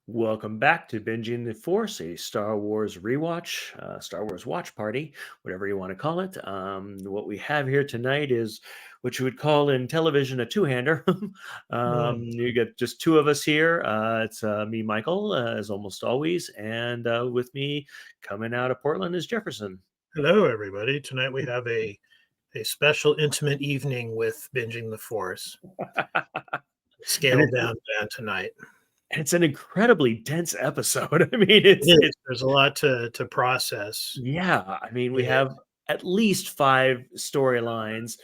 Welcome back to Binging the Force, a Star Wars rewatch, Star Wars watch party, whatever you want to call it. What we have here tonight is what you would call in television a two-hander. Mm. You get just two of us here. It's me, Michael, as almost always, and with me coming out of Portland is Jefferson. Hello, everybody. Tonight we have a special intimate evening with Binging the Force. and Scaled down band tonight. it's an incredibly dense episode. I mean, It is. it's There's a lot to process. yeah. I mean, we Yeah. have at least five storylines,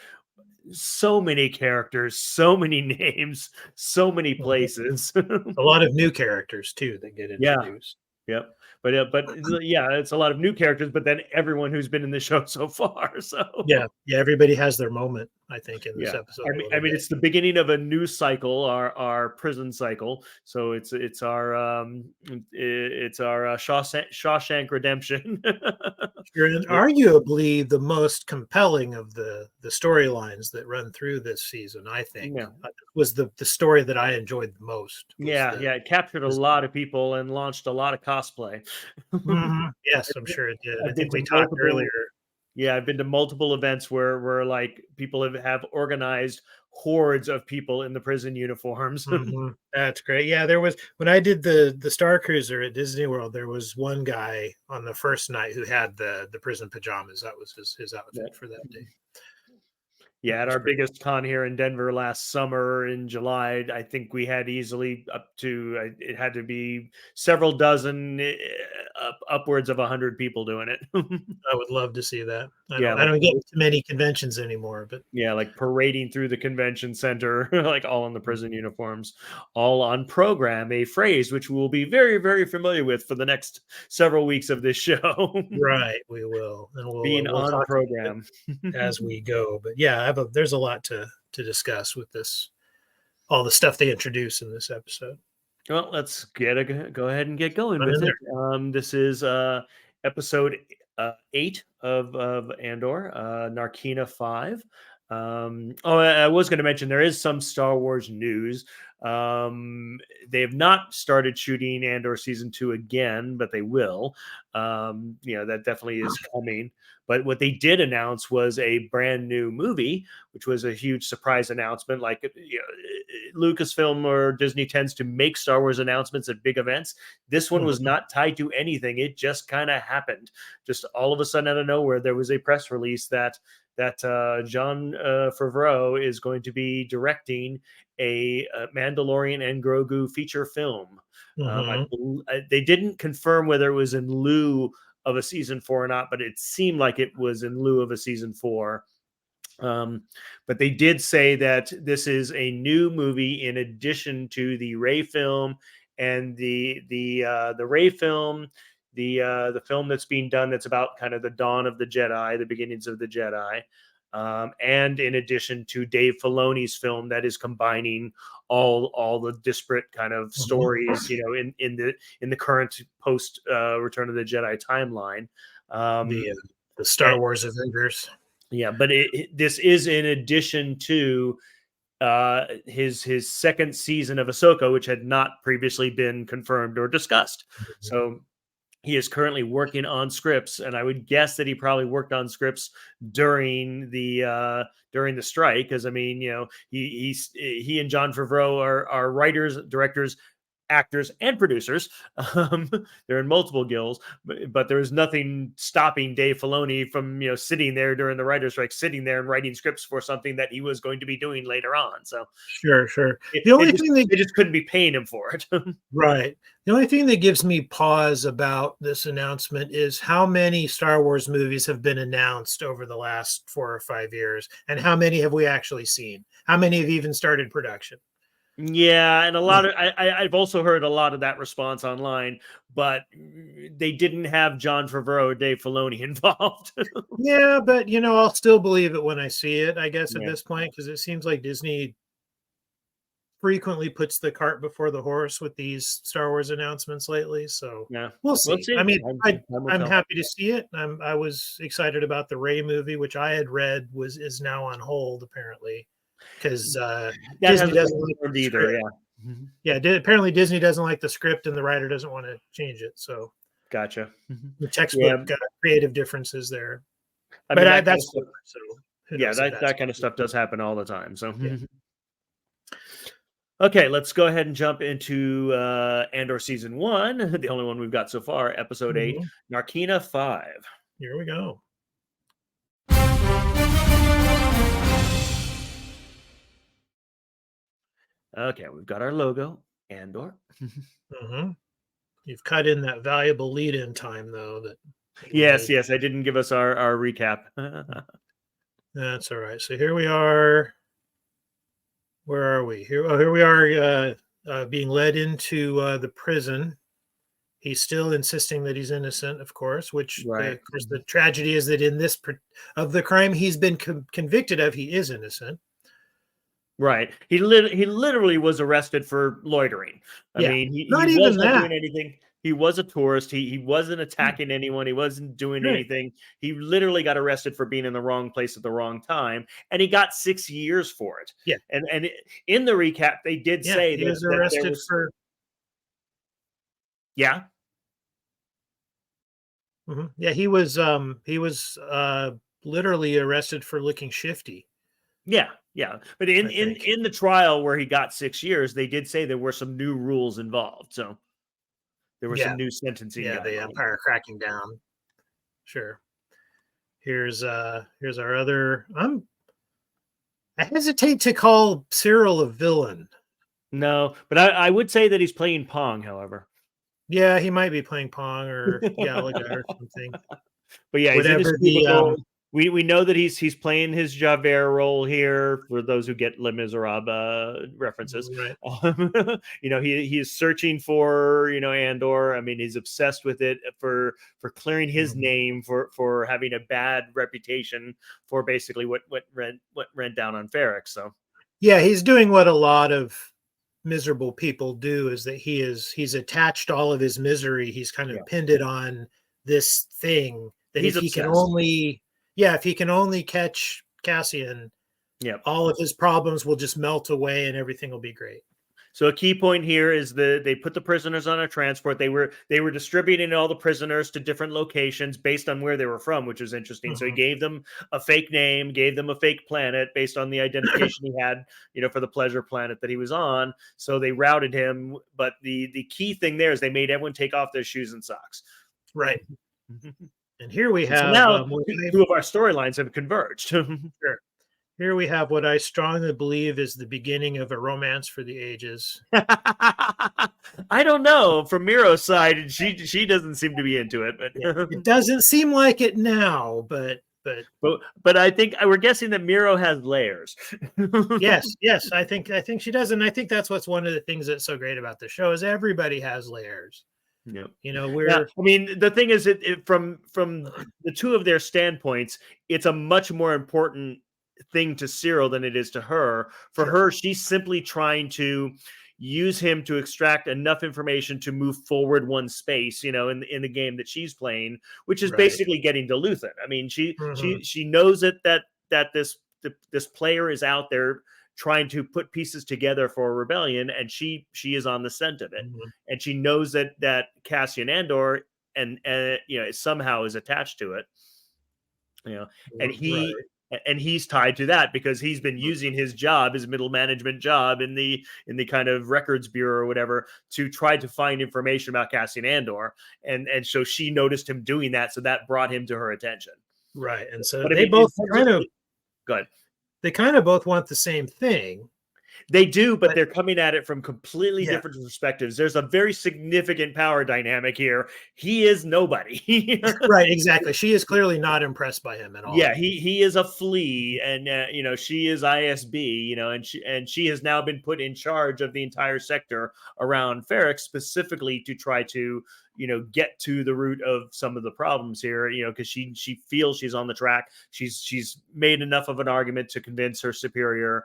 so many characters, so many names, so many Mhm. places. A lot of new characters too that get Yeah. introduced. Yep. But yeah, it's a lot of new characters, but then everyone who's been in the show so far. Yeah, So yeah. Everybody has their moment, I think, in this yeah. episode I a mean, little bit. it's the beginning of a new cycle, our prison cycle. So it's our it's our Shawshank Redemption. Sure, and Yeah. arguably the most compelling of the storylines that run through this season, I think, Yeah. was the story that I enjoyed the most. Was Yeah, the yeah, it captured a was lot of people and launched a lot of cosplay. Mhm. Yes, I'm sure it did. I I've been think we to talked earlier. multiple Yeah, I've been to multiple events where like people have organized hordes of people in the prison uniforms. Mhm. That's great. Yeah, there was when I did the Star Cruiser at Disney World, there was one guy on the first night who had the prison pajamas. That was his Yeah. outfit for that day. Yeah, That at was our great. biggest con here in Denver last summer in July, I think we had easily up to it had to be several dozen, upwards of 100 people doing it. I would love to see that. I Yeah, don't I like don't get to many conventions anymore, but yeah, like parading through the convention center, like all in the prison uniforms, all on program, a phrase which we'll be very, very familiar with for the next several weeks of this show. right, we will. And Being we'll on talk about it program. as we go. But yeah, there's a lot to discuss with this all the stuff they introduce in this episode. Well, let's go ahead and get going I'm with in it. there. This is episode 8 of Andor, Narkina 5. I was going to mention there is some Star Wars news. They have not started shooting Andor season 2 again, but they will. That definitely is coming. But what they did announce was a brand new movie, which was a huge surprise announcement. Like, Lucasfilm or Disney tends to make Star Wars announcements at big events. This one was Mhm. not tied to anything. It just kind of happened. Just all of a sudden, out of nowhere, there was a press release that John Favreau is going to be directing a Mandalorian and Grogu feature film. Mhm. They didn't confirm whether it was in lieu of a season 4 or not, but it seemed like it was in lieu of a season 4. But they did say that this is a new movie in addition to the Ray film and the Ray film, the film that's being done that's about kind of the dawn of the Jedi, the beginnings of the Jedi. And in addition to Dave Filoni's film that is combining all the disparate kind of Mhm. stories, in the current post Return of the Jedi timeline. Um, The Star Wars Avengers. yeah, but this is in addition to his second season of Ahsoka, which had not previously been confirmed or discussed. Mhm. So he is currently working on scripts, and I would guess that he probably worked on scripts during the strike, because I mean, he and John Favreau are writers, directors, actors and producers. Um, they're in multiple guilds, but there was nothing stopping Dave Filoni from sitting there during the writers' strike, sitting there and writing scripts for something that he was going to be doing later on. So Sure, sure. it, The it only just thing that they just couldn't be paying him for it. right. The only thing that gives me pause about this announcement is how many Star Wars movies have been announced over the last 4 or 5 years, and how many have we actually seen? How many have even started production? Yeah, and a lot of I've also heard a lot of that response online, but they didn't have John Favreau or Dave Filoni involved. Yeah, but I'll still believe it when I see it, I guess, at Yeah, this point, because it seems like Disney frequently puts the cart before the horse with these Star Wars announcements lately. So yeah. we'll We'll see. I see. mean, Time will I'm tell. happy to see it. I was excited about the Ray movie, which I had read is now on hold apparently because That Disney hasn't doesn't been like confirmed the either. script. Yeah. Yeah, apparently Disney doesn't like the script and the writer doesn't want to change it. So Gotcha. the Yeah, textbook creative differences there. I But mean that kind of that's stuff. so who Yeah, knows if that's that kind of stuff does happen all the time. So, yeah. okay, let's go ahead and jump into Andor season 1, the only one we've got so far, episode 8, Mhm. Narkina 5. Here we go. Okay, we've got our logo, Andor. Hmm. You've cut in that valuable lead-in time though that you Yes, made. yes, I didn't give us our recap. That's all right. So here we are. Where are we? Here we are being led into the prison. He's still insisting that he's innocent, of course, which Right. of course the tragedy is that in this of the crime he's been convicted of, he is innocent. Right. He literally was arrested for loitering. I Yeah. mean, he Not was even not that. doing anything. He was a tourist. He wasn't attacking anyone. He wasn't doing Right. anything. He literally got arrested for being in the wrong place at the wrong time, and he got 6 years for it. Yeah. And in the recap, they did Yeah. say He that was there arrested was for yeah. yeah, he was literally arrested for looking shifty, Yeah, yeah. But in I think. in the trial where he got 6 years, they did say there were some new rules involved. So there were some Yeah. new sentencing Yeah, the guidelines. Empire cracking down. Sure. Here's our other I hesitate to call Cyril a villain. No, but I would say that he's playing Pong, however. Yeah, he might be playing Pong or Galaga or something. But yeah, he's in his Whatever the cubicle. We know that he's playing his Javert role here. For those who get Les Miserables references, right. He is searching for Andor. I mean, he's obsessed with it for clearing his Mhm. name for having a bad reputation for basically what went down on Ferrex. So Yeah, he's doing what a lot of miserable people do is that he's attached all of his misery. He's kind yeah, of pinned it on this thing that he's if he can obsessed. only yeah, if he can only catch Cassian, Yep. all of his problems will just melt away and everything will be great. So a key point here is they put the prisoners on a transport. They were distributing all the prisoners to different locations based on where they were from, which was interesting. So he Mhm. gave them a fake name, gave them a fake planet based on the identification he had, for the pleasure planet that he was on. So they routed him. But the key thing there is they made everyone take off their shoes and socks. Right. And here we And so have now two of our storylines have converged. sure. Here we have what I strongly believe is the beginning of a romance for the ages. I don't know. From Miro's side, she doesn't seem to be into it, Yeah. but It doesn't seem like it now, but I think we're guessing that Miro has layers. yes, I think she does, and I think that's what's one of the things that's so great about the show is everybody has layers. Yeah. Yeah, We're I mean, the thing is, from the two of their standpoints, it's a much more important thing to Cyril than it is to her. For sure her, she's simply trying to use him to extract enough information to move forward one space, in the game that she's playing, which is right. basically getting to Luthen. I mean, she Hmm. she she knows that this player is out there trying to put pieces together for a rebellion, and she is on the scent of it, Hmm. and she knows that Cassian Andor and somehow is attached to it, you know, and Right. he's tied to that because he's been using his job, his middle management job in the kind of records bureau or whatever, to try to find information about Cassian Andor, and so she noticed him doing that, so that brought him to her attention. Right. And so But I they mean, in both terms of kind of good. they kind of both want the same thing, They do, but but they're coming at it from completely yeah, different perspectives. There's a very significant power dynamic here. He is nobody. right, exactly. She is clearly not impressed by him at Yeah, all. he is a flea, and she is ISB, and she has now been put in charge of the entire sector around Ferrex, specifically to try to get to the root of some of the problems here, because she feels she's on the track. She's made enough of an argument to convince her superior,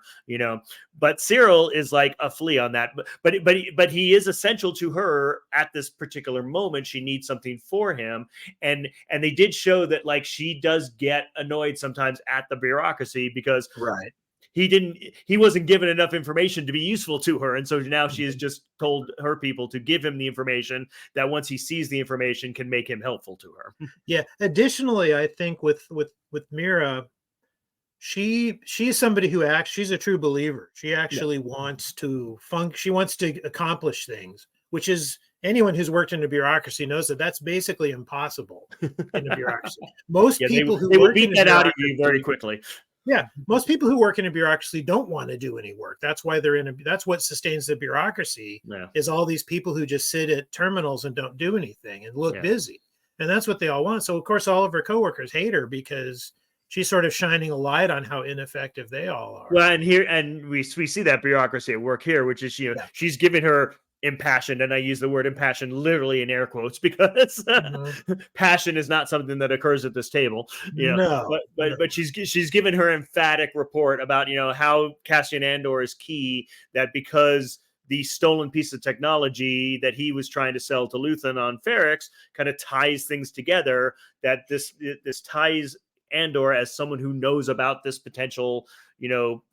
but Cyril is like a flea on that, but he is essential to her at this particular moment. She needs something for him, and they did show that, like, she does get annoyed sometimes at the bureaucracy because Right. he wasn't given enough information to be useful to her, and so now she has just told her people to give him the information that once he sees the information can make him helpful to her. Yeah. Additionally, I think with Mira, she's somebody who acts. She's a true believer. She Yeah. actually wants to she wants to accomplish things, which is, anyone who's worked in a bureaucracy knows that that's basically impossible in a bureaucurocracy. Most Yeah, people who they will work beat in a that out of you very bureaucracy, quickly. yeah, most people who work in a bureaucracy don't want to do any work. That's why they're in a. That's what sustains the bureaucracy. Yeah. Is all these people who just sit at terminals and don't do anything and look Yeah. busy, and that's what they all want. So of course, all of her coworkers hate her because she's sort of shining a light on how ineffective they all are. Well, and we see that bureaucracy at work here, which is, Yeah. she's giving her impassioned, and I use the word impassioned literally in air quotes because passion is not something that occurs at this table. No, but she's given her emphatic report about how Cassian Andor is key, that because the stolen piece of technology that he was trying to sell to Luthen on Ferrix kind of ties things together, that this ties Andor as someone who knows about this potential,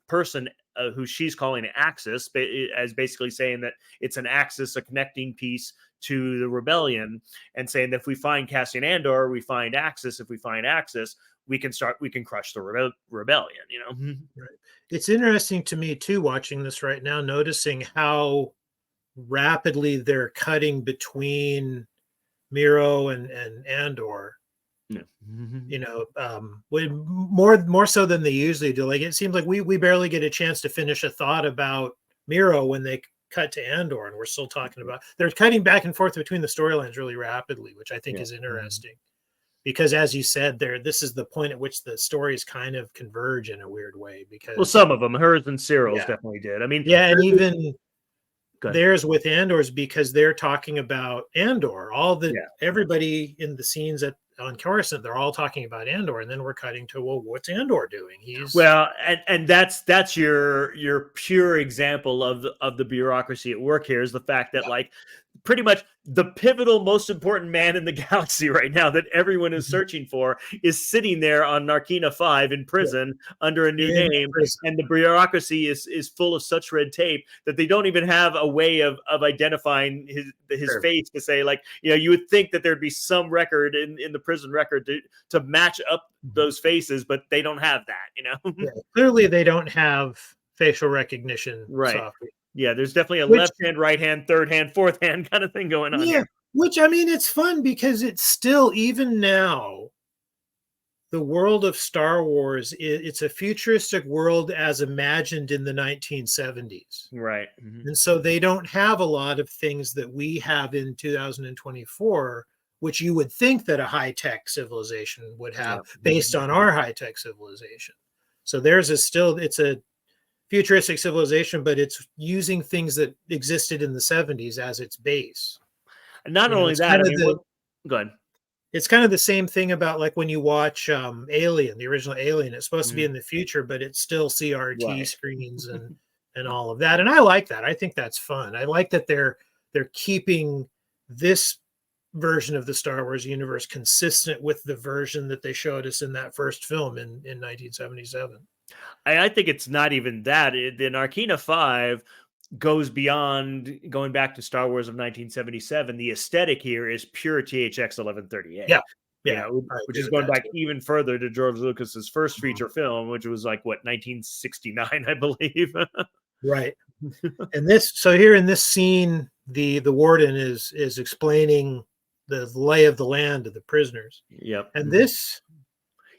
person who she's calling an axis, as basically saying that it's an axis, a connecting piece to the rebellion, and saying that if we find Cassian Andor, we find Axis. If we find Axis, we can crush the rebellion. Right. It's interesting to me too, watching this right now, noticing how rapidly they're cutting between Miro and Andor. Yeah. More so than they usually do. Like, it seems like we barely get a chance to finish a thought about Miro when they cut to Andor, and we're still talking about, they're cutting back and forth between the storylines really rapidly, which I think is interesting. Because as you said there, this is the point at which the stories kind of converge in a weird way. Because some of them, hers and Cyril's definitely did. I mean, and even theirs with Andor's, because they're talking about Andor. Everybody in the scenes on Coruscant, they're all talking about Andor, and then we're cutting to, well, what's Andor doing? And that's your pure example of the bureaucracy at work here, is the fact that pretty much the pivotal, most important man in the galaxy right now that everyone is searching for is sitting there on Narkina 5 in prison under a new name. And the bureaucracy is full of such red tape that they don't even have a way of identifying his face to say, you would think that there'd be some record in the prison record to match up those faces, but they don't have that, Clearly they don't have facial recognition software. Yeah, there's definitely a left hand, right hand, third hand, fourth hand kind of thing going on here. Which, I mean, it's fun because it's still, even now, the world of Star Wars, it's a futuristic world as imagined in the 1970s. Right. And so they don't have a lot of things that we have in 2024, which you would think that a high-tech civilization would have based on our high-tech civilization. So theirs is still, it's a futuristic civilization, but it's using things that existed in the 70s as its base. And not only that, go ahead. It's kind of the same thing about, like, when you watch Alien, the original Alien. It's supposed to be in the future, but it's still CRT screens and all of that. And I like that. I think that's fun. I like that they're keeping this version of the Star Wars universe consistent with the version that they showed us in that first film in 1977. I think it's not even that. The Narkina 5 goes beyond going back to Star Wars of 1977. The aesthetic here is pure THX 1138. Which is going back even further to George Lucas's first feature film, which was 1969, I believe. Right. And here in this scene, the warden is explaining the lay of the land to the prisoners. Yep. And this,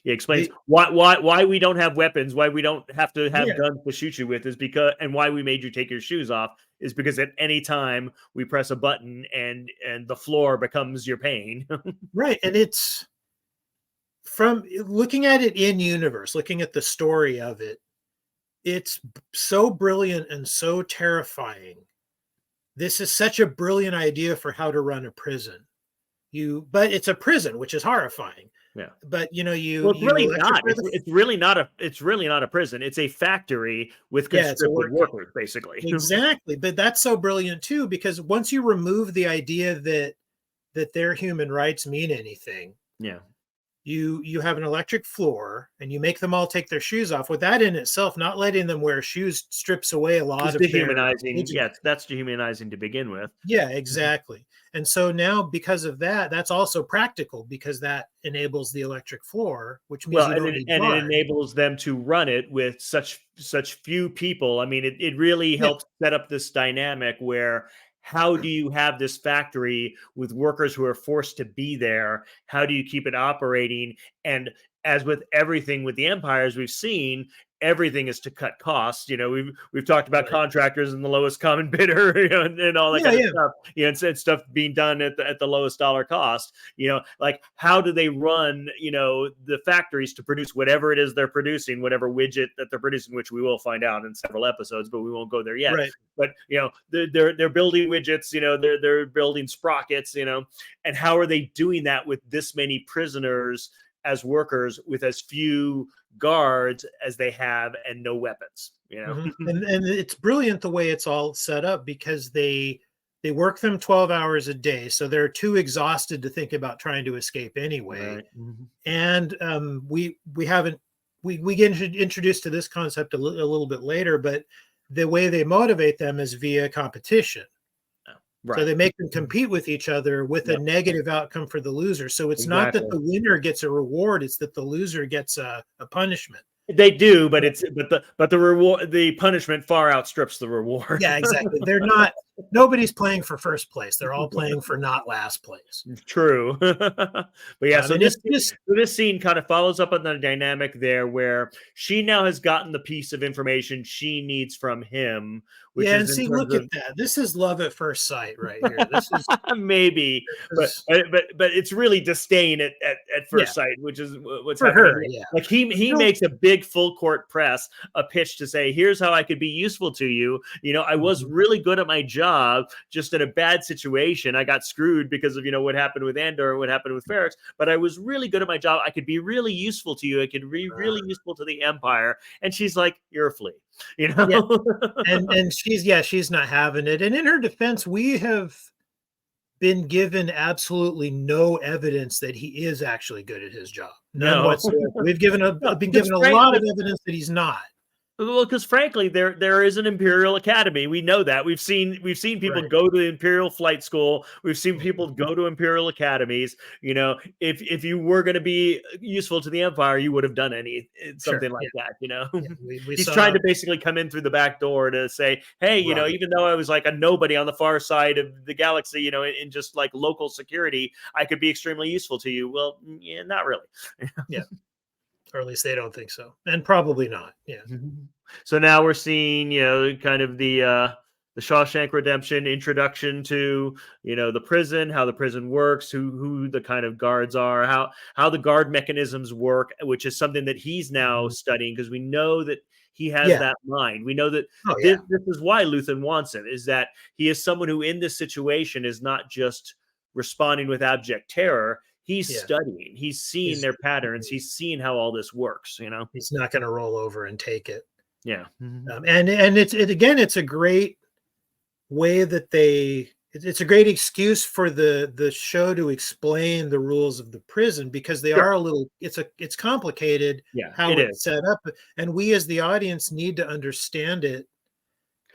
he explains why we don't have weapons, why we don't have to have guns to shoot you with, is because, and why we made you take your shoes off is because at any time we press a button and the floor becomes your pain. Right. And it's, from looking at it in universe, looking at the story of it, it's so brilliant and so terrifying. This is such a brilliant idea for how to run a prison. But it's a prison, which is horrifying. Yeah. But it's really not. It's really not a prison. It's a factory with conscripted workers, basically. Exactly. But that's so brilliant too, because once you remove the idea that their human rights mean anything, you have an electric floor and you make them all take their shoes off. With that in itself, not letting them wear shoes strips away a lot It's of their dehumanizing. individual. Yes, that's dehumanizing to begin with. Yeah, Mhm. exactly. And so now, because of that, that's also practical because that enables the electric floor, which means Well, you and don't it need and it guard. enables them to run it with such few people. I mean, it really Yeah, helps set up this dynamic where how do you have this factory with workers who are forced to be there? How do you keep it operating? And as with everything with the empires we've seen, everything is to cut costs. We've talked about right. contractors and the lowest common bidder, and all that Yeah, kind of yeah, stuff. And stuff being done at the lowest dollar cost. Like how do they run the factories to produce whatever it is they're producing, whatever widget that they're producing, which we will find out in several episodes, but we won't go there yet. right. But they're building widgets, they're building sprockets, and how are they doing that with this many prisoners as workers with as few guards as they have and no weapons, And it's brilliant the way it's all set up because they work them 12 hours a day, so they're too exhausted to think about trying to escape anyway. Right. Mhm. And we haven't we get introduced to this concept a little bit later, but the way they motivate them is via competition. Oh, So right. they make them compete with each other with a Yep. negative outcome for the loser. So it's not that Exactly. the winner gets a reward; it's that the loser gets a punishment. They do, but the reward, the punishment far outstrips the reward. Yeah, exactly. They're not. Nobody's playing for first place. They're all playing for not last place. True. But yeah, so And this it's just this scene kind of follows up on the dynamic there where she now has gotten the piece of information she needs from him, which yeah. is And in see, terms look at of that. This is love at first sight right here. This is maybe, this is but it's really disdain at yeah first sight, which is what's for happening her. here. Yeah, Like he no, makes a big full court press, a pitch to say, "Here's how I could be useful to you." I was mhm, really good at my job, just in a bad situation. I got screwed because of what happened with Andor and what happened with Ferrex, but I was really good at my job. I could be really useful to you. I could be really useful to the Empire. And she's like, "You're a flea," you yeah. know. And she's not having it. And in her defense, we have been given absolutely no evidence that he is actually good at his job. None No, whatsoever. no, Been because given a Frank, lot of evidence that he's not. well, because frankly, there is an Imperial Academy. We know that. We've seen people Right. go to the Imperial Flight School. We've seen Mhm. people go to Imperial Academies. If you were going to be useful to the Empire, you would have done Sure. something Yeah. like that. Yeah. We He's trying saw to basically come in through the back door to say, hey, right. even though I was like a nobody on the far side of the galaxy, in just like local security, I could be extremely useful to you. Well, yeah, not really. Yeah. Or at least they don't think so. And probably not. Yeah. Mhm. So now we're seeing, kind of the Shawshank Redemption introduction to, the prison, how the prison works, who the kind of guards are, how the guard mechanisms work, which is something that he's now Mhm. studying because we know that he has Yeah. that mind. We know that Oh this, yeah. this is why Luthen wants him, is that he is someone who in this situation is not just responding with abject terror. He's Yeah. studying. He's seeing He's their patterns. He's seeing how all this works. he's not going to roll over and take it. Yeah. Mhm. And it's a great way that it's a great excuse for the show to explain the rules of the prison because they are Sure. a little it's complicated Yeah, how it is. it's set up, and we as the audience need to understand it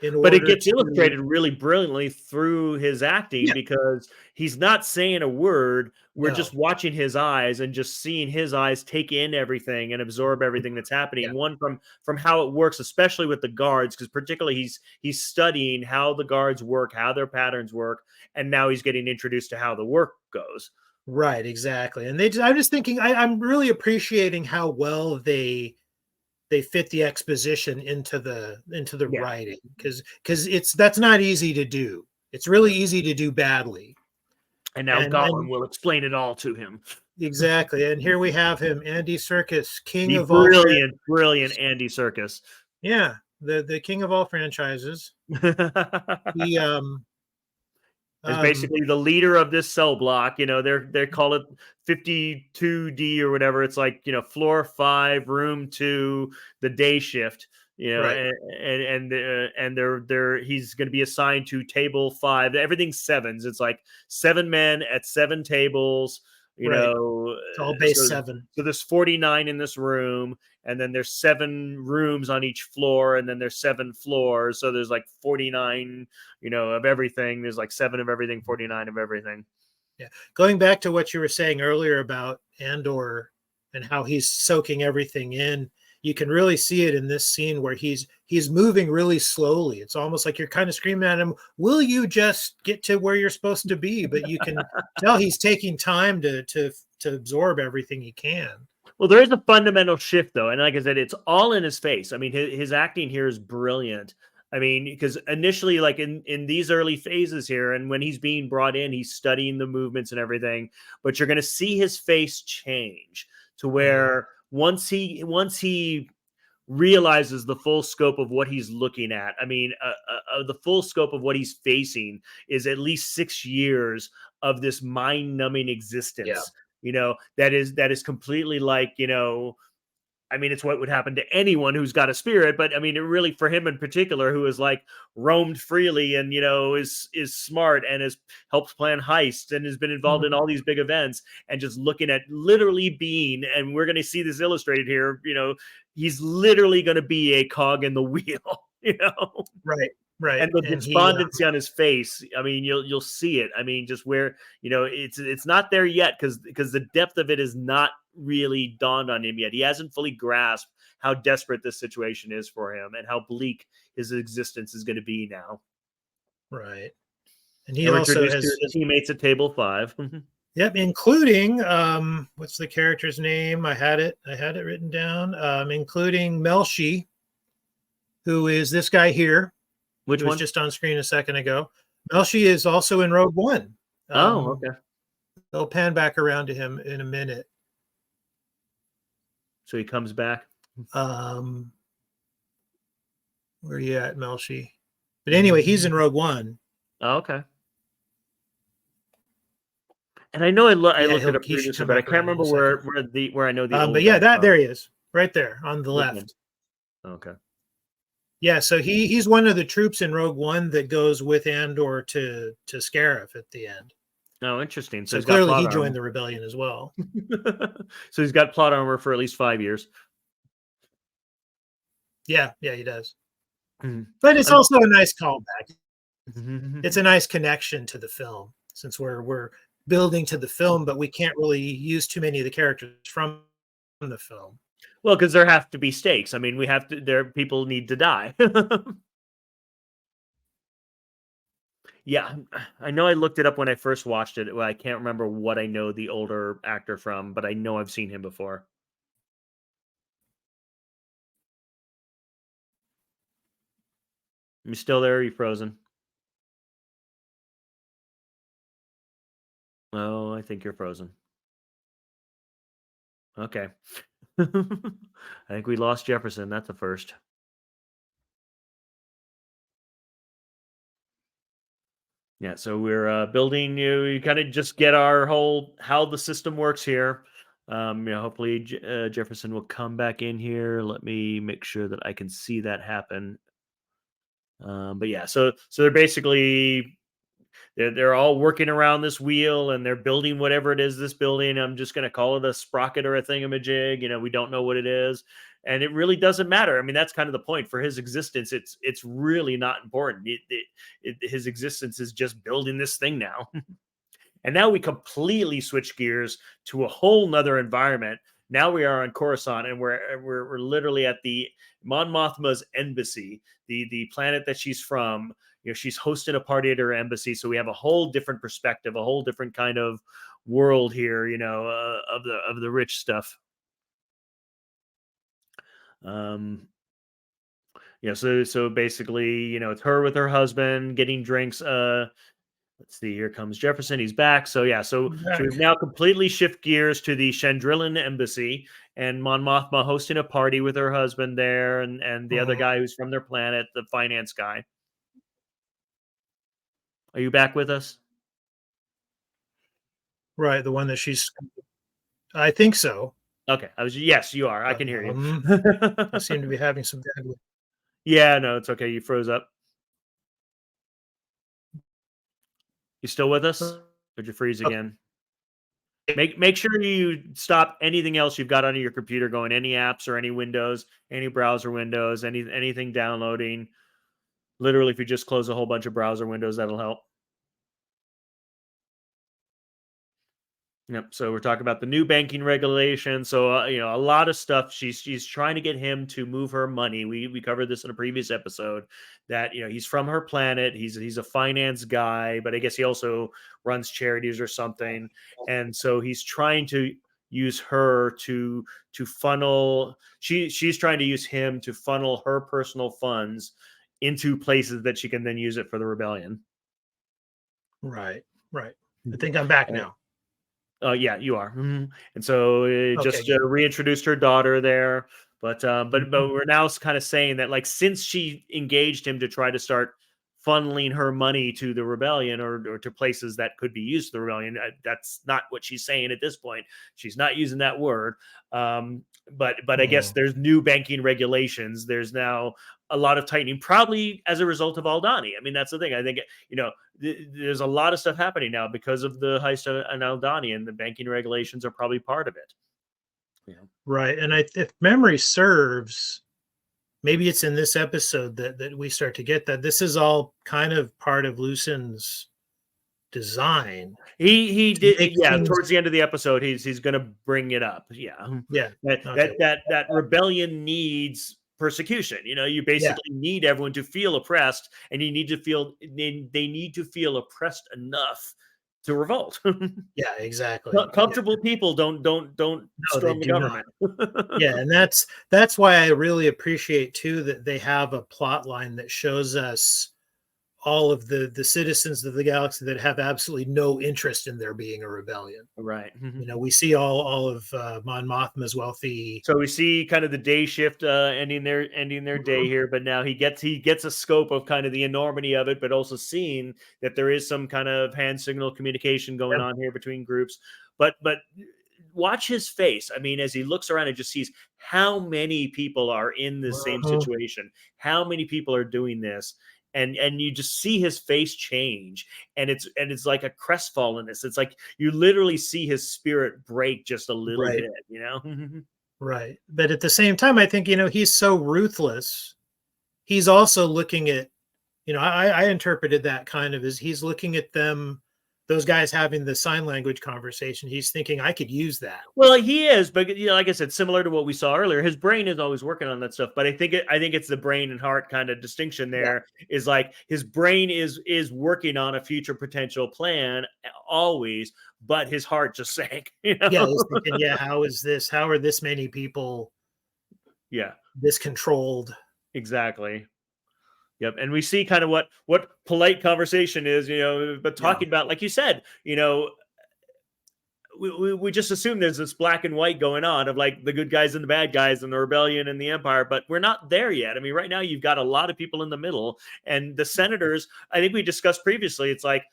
in But it order gets to illustrated really brilliantly through his acting yeah. because he's not saying a word. We're No. just watching his eyes and just seeing his eyes take in everything and absorb everything that's Yeah. happening. One from how it works, especially with the guards, because particularly he's studying how the guards work, how their patterns work, and now he's getting introduced to how the work goes. Right, exactly. And I'm just thinking I'm really appreciating how well they fit the exposition into the Yeah. writing because it's that's not easy to do. It's really easy to do badly. And now Gollum And will explain it all to him. exactly. And here we have him, Andy Serkis, king The of all brilliant Andy Circus. yeah, the king of all franchises. He Is um basically the leader of this cell block. They call it 52D or whatever. It's like, floor 5, room 2, the day shift. right. And they're he's going to be assigned to table 5. Everything's sevens. It's like 7 men at 7 tables. You Right. know, It's all base so 7. there's 49 in this room, and then there's 7 rooms on each floor, and then there's 7 floors. So there's like 49, of everything. There's like 7 of everything, 49 of everything. Yeah. Going back to what you were saying earlier about Andor and how he's soaking everything in, you can really see it in this scene where he's moving really slowly. It's almost like you're kind of screaming at him, "Will you just get to where you're supposed to be?" But you can tell he's taking time to absorb everything he can. Well, there is a fundamental shift, though, and like I said, it's all in his face. I mean, his acting here is brilliant. I mean, because initially, like in these early phases here, and when he's being brought in, he's studying the movements and everything. But you're going to see his face change to where once he realizes the full scope of what he's looking at. I mean, the full scope of what he's facing is at least 6 years of this mind-numbing Yeah. existence. That is completely like, I mean, it's what would happen to anyone who's got a spirit, but I mean, it really for him in particular, who is like roamed freely and is smart and has helped plan heists and has been involved in all these big events, and just looking at literally being, and we're going to see this illustrated here. He's literally going to be a cog in the wheel. Right. Right. And the And he despondency on his face, I mean, you'll see it. I mean, just where it's not there yet, because the depth of it is not really dawned on him yet. He hasn't fully grasped how desperate this situation is for him and how bleak his existence is going to be now. right. And he And we're also introduced to has his teammates at table 5. yep, including what's the character's name? I had it written down. Including Melshi, who is this guy here, Which who was one? just on screen a second ago. Melshi is also in Rogue One. Oh, okay. They'll pan back around to him in a minute. So he comes back. Um, where are you at, Melshi? But anyway, he's in Rogue One. Oh, okay. And I know I Yeah, looked it up he should previously, come but I back can't around in remember a second. where I know the old But yeah, guy from. there he is, right there on the Which one? left. Okay. Yeah, so he's one of the troops in Rogue One that goes with Andor to Scarif at the end. Oh, interesting. So So he's got clearly plot he joined armor. the rebellion as well. So he's got plot armor for at least 5 years. Yeah, he does. Mhm. But it's also a nice callback. Mhm. It's a nice connection to the film, since we're building to the film, but we can't really use too many of the characters from the film. Well, because there have to be stakes. I mean, we have to. People need to die. Yeah, I know. I looked it up when I first watched it. Well, I can't remember what I know the older actor from, but I know I've seen him before. You still there? Or are you frozen? Oh, I think you're frozen. Okay. I think we lost Jefferson. That's a first. Yeah, so we're building. You kind of just get our whole how the system works here. Hopefully Jefferson will come back in here. Let me make sure that I can see that happen. But yeah, so they're basically they're all working around this wheel, and they're building whatever it is. This building, I'm just going to call it a sprocket or a thingamajig. We don't know what it is, and it really doesn't matter. I mean, that's kind of the point for his existence. It's really not important. His existence is just building this thing now. And now we completely switch gears to a whole nother environment. Now we are on Coruscant, and we're literally at the Mon Mothma's embassy, the planet that she's from. She's hosting a party at her embassy, so we have a whole different perspective, a whole different kind of world here. Of the rich stuff. Um, so basically, it's her with her husband getting drinks. Let's see. Here comes Jefferson. He's back. So yeah. So we've now completely shift gears to the Chandrillan embassy, and Mon Mothma hosting a party with her husband there, and the other guy who's from their planet, the finance guy. Are you back with us? Right, the one that she's. I think so. Okay. Yes, you are. I can hear you. I seem to be having some bandwidth. Yeah. No, it's okay. You froze up. You still with us? Did you freeze Okay. again? Make sure you stop anything else you've got on your computer going, any apps or any windows, any browser windows, anything downloading. Literally, if you just close a whole bunch of browser windows, that'll help. Yep. So we're talking about the new banking regulation. So a lot of stuff. She's trying to get him to move her money. We covered this in a previous episode. That he's from her planet. He's a finance guy, but I guess he also runs charities or something. And so he's trying to use her to funnel. She's trying to use him to funnel her personal funds into places that she can then use it for the rebellion. Right. Right. I think I'm back now. Yeah, you are. And so just Okay. reintroduced her daughter there, but we're now kind of saying that, like, since she engaged him to try to start funneling her money to the rebellion, or to places that could be used to the rebellion, that's not what she's saying at this point. She's not using that word. But I guess there's new banking regulations. There's now a lot of tightening, probably as a result of Aldani. I mean, that's the thing. I think there's a lot of stuff happening now because of the heist on Aldani, and the banking regulations are probably part of it. Right. And if memory serves, maybe it's in this episode that we start to get that this is all kind of part of Lucen's design. He did, yeah. Things, Towards the end of the episode, he's going to bring it up. Yeah, yeah. that rebellion needs persecution. You Yeah. basically need everyone to feel oppressed, and you need to feel they need to feel oppressed enough to revolt. Yeah, exactly. Comfortable people don't No, they storm the do not. government. Yeah, and that's why I really appreciate too that they have a plot line that shows us all of the citizens of the galaxy that have absolutely no interest in there being a rebellion. Right. We see all of Mon Mothma's wealthy. So we see kind of the day shift ending their day here, but now he gets a scope of kind of the enormity of it, but also seeing that there is some kind of hand signal communication going Yep. on here between groups. But watch his face. I mean, as he looks around and just sees how many people are in the same situation, how many people are doing this. And you just see his face change, and it's like a crestfallenness. It's like you literally see his spirit break just a little Right. bit. Right. But at the same time, I think, he's so ruthless. He's also looking at, I interpreted that kind of as he's looking at them, those guys having the sign language conversation. He's thinking, I could use that. Well, he is, but like I said, similar to what we saw earlier, his brain is always working on that stuff. But I think it's the brain and heart kind of distinction there. Yeah. Is like his brain is working on a future potential plan always, but his heart just sank. Yeah, he's thinking, yeah, how are this many people Yeah, this controlled? Exactly. Yep. And we see kind of what polite conversation is, but talking about, like you said, we just assume there's this black and white going on of like the good guys and the bad guys and the rebellion and the empire, but we're not there yet. I mean, right now you've got a lot of people in the middle, and the senators, I think we discussed previously, it's like,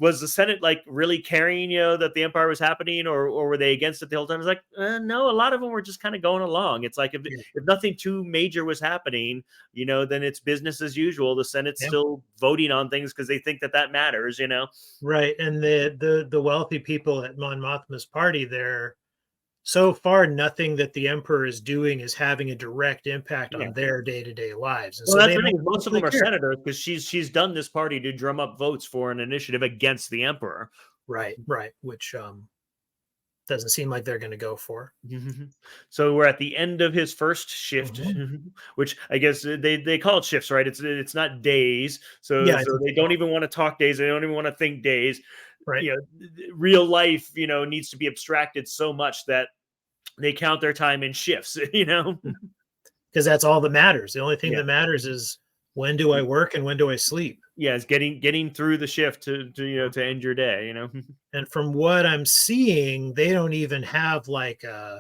was the Senate like really caring, that the empire was happening, or were they against it the whole time? It's like, no, a lot of them were just kind of going along. It's like, if nothing too major was happening, then it's business as usual. The Senate's still voting on things because they think that matters, Right. And the wealthy people at Mon Mothma's party there, so far, nothing that the emperor is doing is having a direct impact on their day-to-day lives. And well, so that's they the thing. don't Most of them are care. senators because she's done this party to drum up votes for an initiative against the emperor. Right. Which doesn't seem like they're going to go for. So we're at the end of his first shift, which I guess they call it shifts, right? It's not days. So they don't even want to talk days. They don't even want to think days. Right. Real life, needs to be abstracted so much that they count their time in shifts, because that's all that matters. The only thing that matters is, when do I work and when do I sleep? Yeah, it's getting through the shift to end your day, And from what I'm seeing, they don't even have like a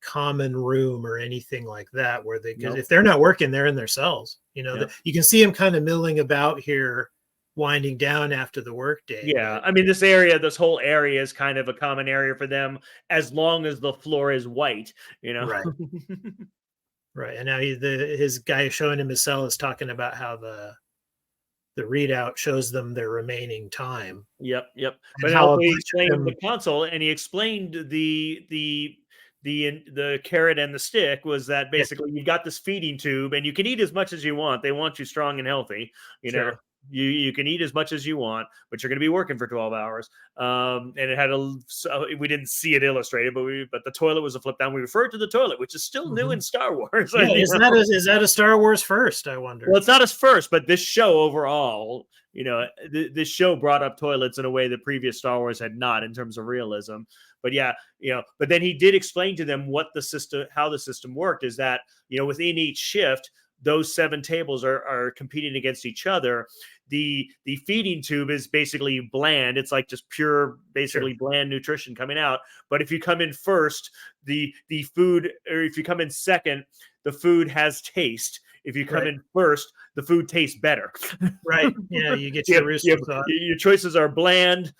common room or anything like that, where because if they're not working, they're in their cells. You can see them kind of milling about here, winding down after the workday. Yeah, I mean, this whole area is kind of a common area for them, as long as the floor is white, Right. Right. And now his guy showing him his cell is talking about how the readout shows them their remaining time. Yep, yep. And But how a also he bunch of explained the them, console, and he explained the carrot and the stick was that yeah, basically you've got this feeding tube, and you can eat as much as you want. They want you strong and healthy. You know, sure, you can eat as much as you want, but you're going to be working for 12 hours. And it had so we didn't see it illustrated, but the toilet was a flip down. We referred to the toilet, which is still new in Star Wars. yeah. You know? Is that a Star Wars first? I Well, wonder. it's not his first, but this show overall, this show brought up toilets in a way that previous Star Wars had not in terms of realism. But yeah, but then he did explain to them how the system worked is that, within each shift, those 7 tables are competing against each other. The feeding tube is basically bland. It's like just pure, basically bland nutrition coming out. But if you come in first, the food, or if you come in second, the food has taste. If you come in first, the food tastes better. Right. Yeah, you get your rooster thought. Your choices are bland,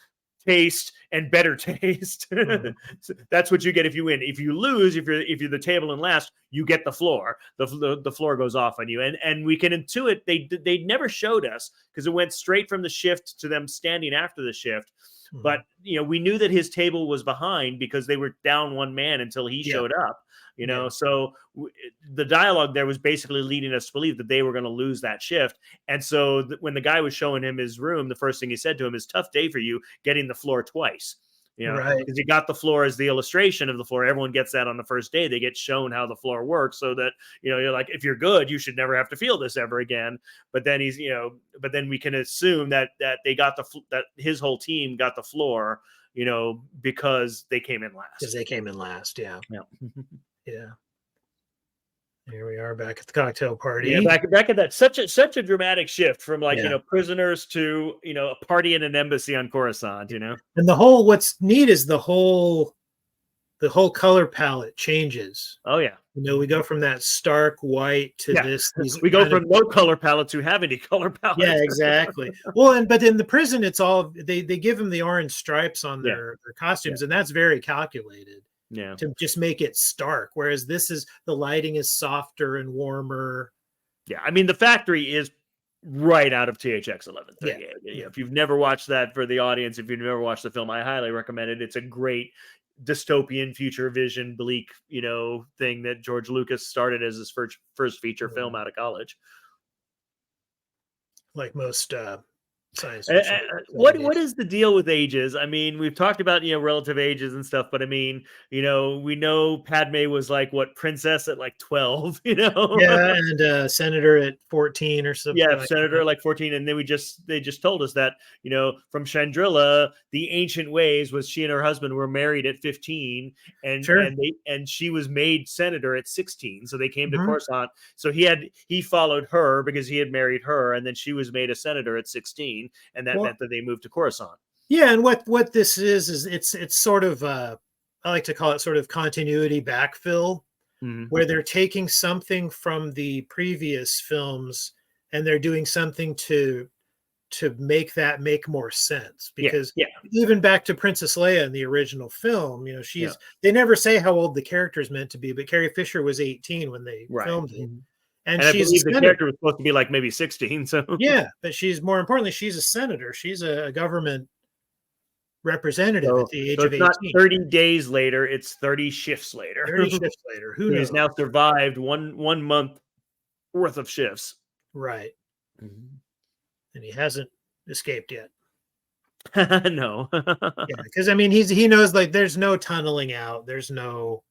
taste, and better taste. So that's what you get if you win. If you lose, if you're the table in last, you get the floor. The floor goes off on you, and we can intuit. They never showed us because it went straight from the shift to them standing after the shift. But we knew that his table was behind because they were down 1 man until he showed up. So the dialogue there was basically leading us to believe that they were going to lose that shift. And so when the guy was showing him his room, the first thing he said to him is, "Tough day for you getting the floor twice." Right. Because he got the floor as the illustration of the floor. Everyone gets that on the first day. They get shown how the floor works so that, you're like, if you're good, you should never have to feel this ever again. But then but then we can assume that they got that his whole team got the floor, because they came in last. Because they came in last. Yeah. Yeah. Yeah. Here we are back at the cocktail party. Yeah, back at that, such a dramatic shift from prisoners to a party in an embassy on Coruscant. And what's neat is the whole color palette changes. Oh yeah. We go from that stark white to this. We go from no color palette to have any color palette. Yeah, exactly. Well, but in the prison, it's all they give them the orange stripes on their costumes, and that's very calculated. Yeah. To just make it stark, whereas the lighting is softer and warmer. Yeah, I mean the factory is right out of THX 1138. Yeah. If you've never watched that, for the audience, if you've never watched the film, I highly recommend it. It's a great dystopian future vision bleak thing that George Lucas started as his first feature film out of college. Like most science fiction. What is the deal with ages? I mean, we've talked about relative ages and stuff, but I mean, we know Padme was like princess at like 12, yeah, and senator at 14 or something. Yeah, senator like 14, and then they just told us that from Chandrila, the ancient ways was she and her husband were married at 15, and she was made senator at 16, so they came to Coruscant. So he followed her because he had married her, and then she was made a senator at 16. And that meant that they moved to Coruscant. Yeah, and what this is it's sort of I like to call it sort of continuity backfill, where they're taking something from the previous films and they're doing something to make that make more sense. Because even back to Princess Leia in the original film, they never say how old the character is meant to be, but Carrie Fisher was 18 when they filmed it. And I believe the character was supposed to be like maybe 16. So yeah, but more importantly, she's a senator. She's a government representative at the age of 18. It's not 30 days later; it's 30 shifts later. 30 shifts later. Who knows? He's now survived one month worth of shifts. Right, and he hasn't escaped yet. No. Yeah, because I mean he knows like there's no tunneling out. There's no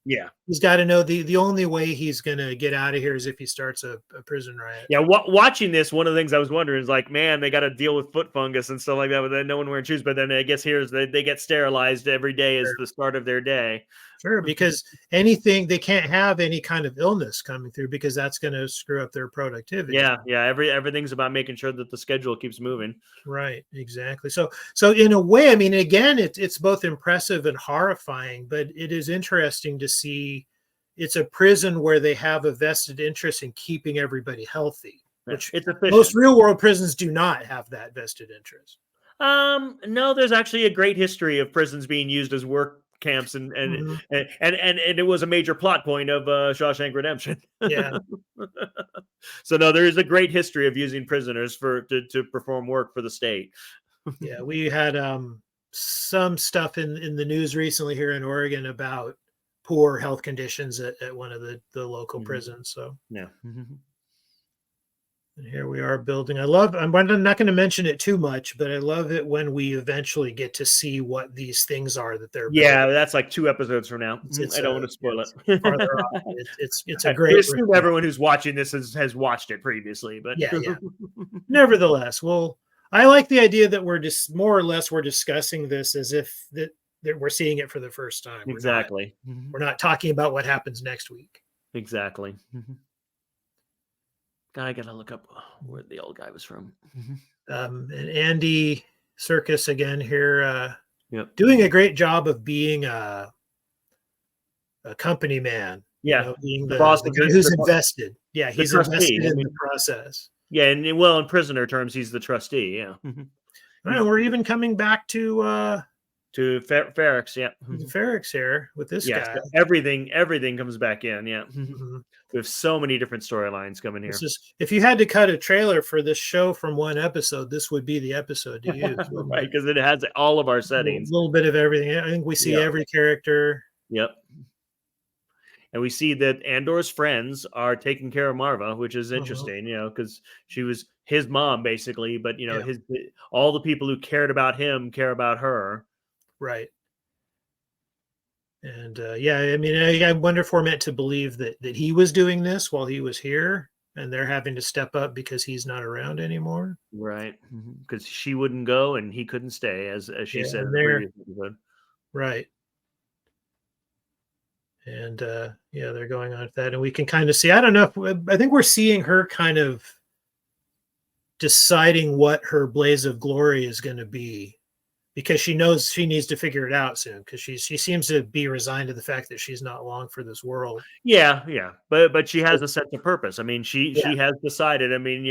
He's got to know the only way he's gonna get out of here is if he starts a prison riot. Yeah, watching this, one of the things I was wondering is like, man, they got to deal with foot fungus and stuff like that, but then no one wearing shoes. But then I guess they get sterilized every day as the start of their day. Sure, because they can't have any kind of illness coming through because that's going to screw up their productivity. Yeah. Everything's about making sure that the schedule keeps moving. Right, exactly. So in a way, I mean, again, it's both impressive and horrifying, but it is interesting to see it's a prison where they have a vested interest in keeping everybody healthy, which most real world prisons do not have that vested interest. No, there's actually a great history of prisons being used as work camps, and Mhm. and it was a major plot point of Shawshank Redemption. Yeah, So no, there is a great history of using prisoners to perform work for the state. yeah. We had some stuff in the news recently here in Oregon about poor health conditions at one of the local Mhm. prisons. So Yeah. and here we are building. I'm not going to mention it too much, but I love it when we eventually get to see what these things are that they're Yeah, building. that's like 2 episodes from now. It's I don't want to yeah, spoil it's farther it. off. It's a We great assume reveal. everyone who's watching this has watched it previously, but Yeah, yeah. Nevertheless, well, I like the idea that we're just more or less we're discussing this as if that we're seeing it for the first time. exactly. We're not talking about what happens next week. Exactly. I gotta look up where the old guy was from. And Andy Circus again here, Yep. doing a great job of being a company man. You Yeah. know, being The boss the of guy who's the invested. Yeah, the he's invested trustee. I in the mean, process. yeah, and well, in prisoner terms, he's the trustee. Yeah. And He's we're even coming back to to Ferrex. Yeah. the Ferrex here with this Yeah. guy. So everything comes back in. Yeah. Mhm. We have so many different storylines coming This here. is if you had to cut a trailer for this show from one episode, this would be the episode to use, wouldn't Right, it? because it has all of our A settings. little bit of everything. I think we see Yeah. every character. Yep. And we see that Andor's friends are taking care of Marva, which is Uh-huh. interesting, because she was his mom basically, but Yeah, his all the people who cared about him care about her. right. And yeah, I mean, I wonder if we're meant to believe that he was doing this while he was here, and they're having to step up because he's not around anymore. Right. Because she wouldn't go and he couldn't stay, as she Yeah, said in and the they're previous episode. right. And yeah, they're going on with that, and we can kind of see. I don't know if I think we're seeing her kind of deciding what her blaze of glory is going to be because she knows she needs to figure it out soon because she seems to be resigned to the fact that she's not long for this world. Yeah, yeah, but she So, has a sense of purpose. I mean, yeah, she has decided. I mean,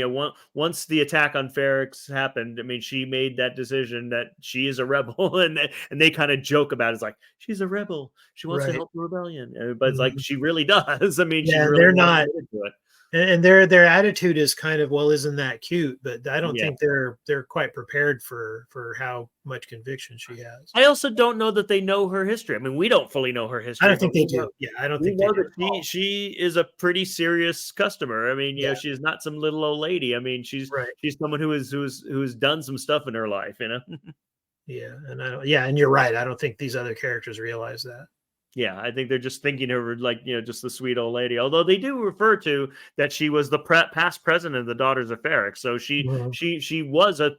once the attack on Ferrex happened, I mean, she made that decision that she is a rebel, and they kind of joke about it. It's like she's a rebel. She wants to right. help the rebellion, but it's like Mhm. she really does. I mean, she's Yeah, really they're more not, committed to it. and their attitude is kind of, well, isn't that cute? But I don't Yeah. think they're quite prepared for how much conviction she has. I also don't know that they know her history. I mean, we don't fully know her I history, don't but think they do. Yeah, I don't we think they know do that at all. she is a pretty serious customer. I mean, Yeah, she's not some little old lady. I mean, right. she's someone who's done some stuff in her life. Yeah, and I don't. Yeah, and you're right. I don't think these other characters realize that. Yeah, I think they're just thinking of her like just the sweet old lady. Although they do refer to that she was the past president of the Daughters of Ferrex, so Mhm. she was a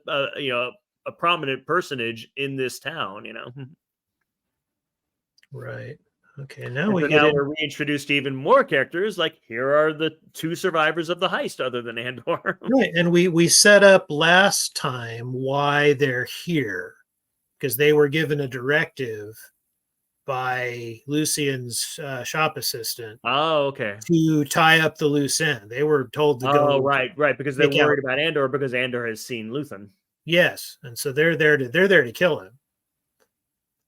a prominent personage in this town. Right. Okay. Now And we so get now in. we're reintroduced to even more characters. Like here are the 2 survivors of the heist, other than Andor. Right, and we set up last time why they're here because they were given a directive by Lucian's shop assistant Oh, okay. to tie up the loose end. They were told to Oh, go right, because they're take out. worried about Andor because Andor has seen Luthen. Yes, and so they're there to kill him.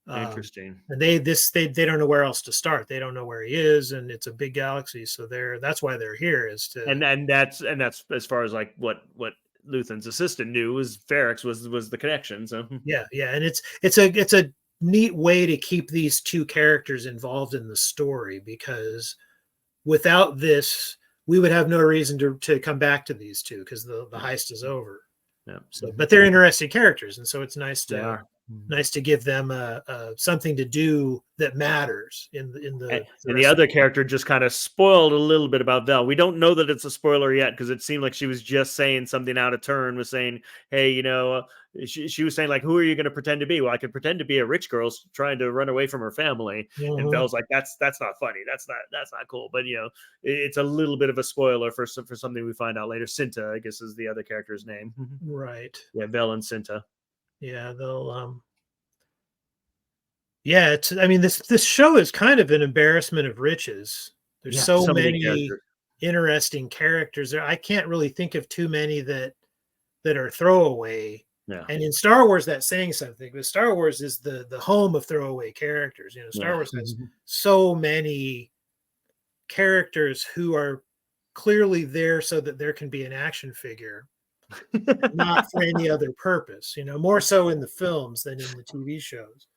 Interesting. And they don't know where else to start. They don't know where he is, and it's a big galaxy. So that's why they're here is to. And that's as far as like what Luthen's assistant knew was Ferrex was the connection. So Yeah, yeah, and it's a neat way to keep these two characters involved in the story because without this, we would have no reason to come back to these two because the heist is over. yeah, So, but they're interesting characters, and so it's nice they to are. give them something to do that matters in the And the rest of other character just kind of spoiled a little bit about Vel. We don't know that it's a spoiler yet because it seemed like she was just saying something out of turn, was saying, hey, she was saying like, who are you going to pretend to be? Well, I could pretend to be a rich girl trying to run away from her family. And Mhm. Vel's like, that's not funny. That's not cool. But it's a little bit of a spoiler for something we find out later. Cinta, I guess, is the other character's name. Right. Yeah, Vel and Cinta. Yeah, they'll yeah, I mean this show is kind of an embarrassment of riches. There's Yeah, so so many many characters. interesting characters there. I can't really think of too many that are throwaway. Yeah. And in Star Wars, that's saying something. But Star Wars is the home of throwaway characters. You know, Star Yeah. Wars has so many characters who are clearly there so that there can be an action figure, not for any other purpose. You know, more so in the films than in the TV shows.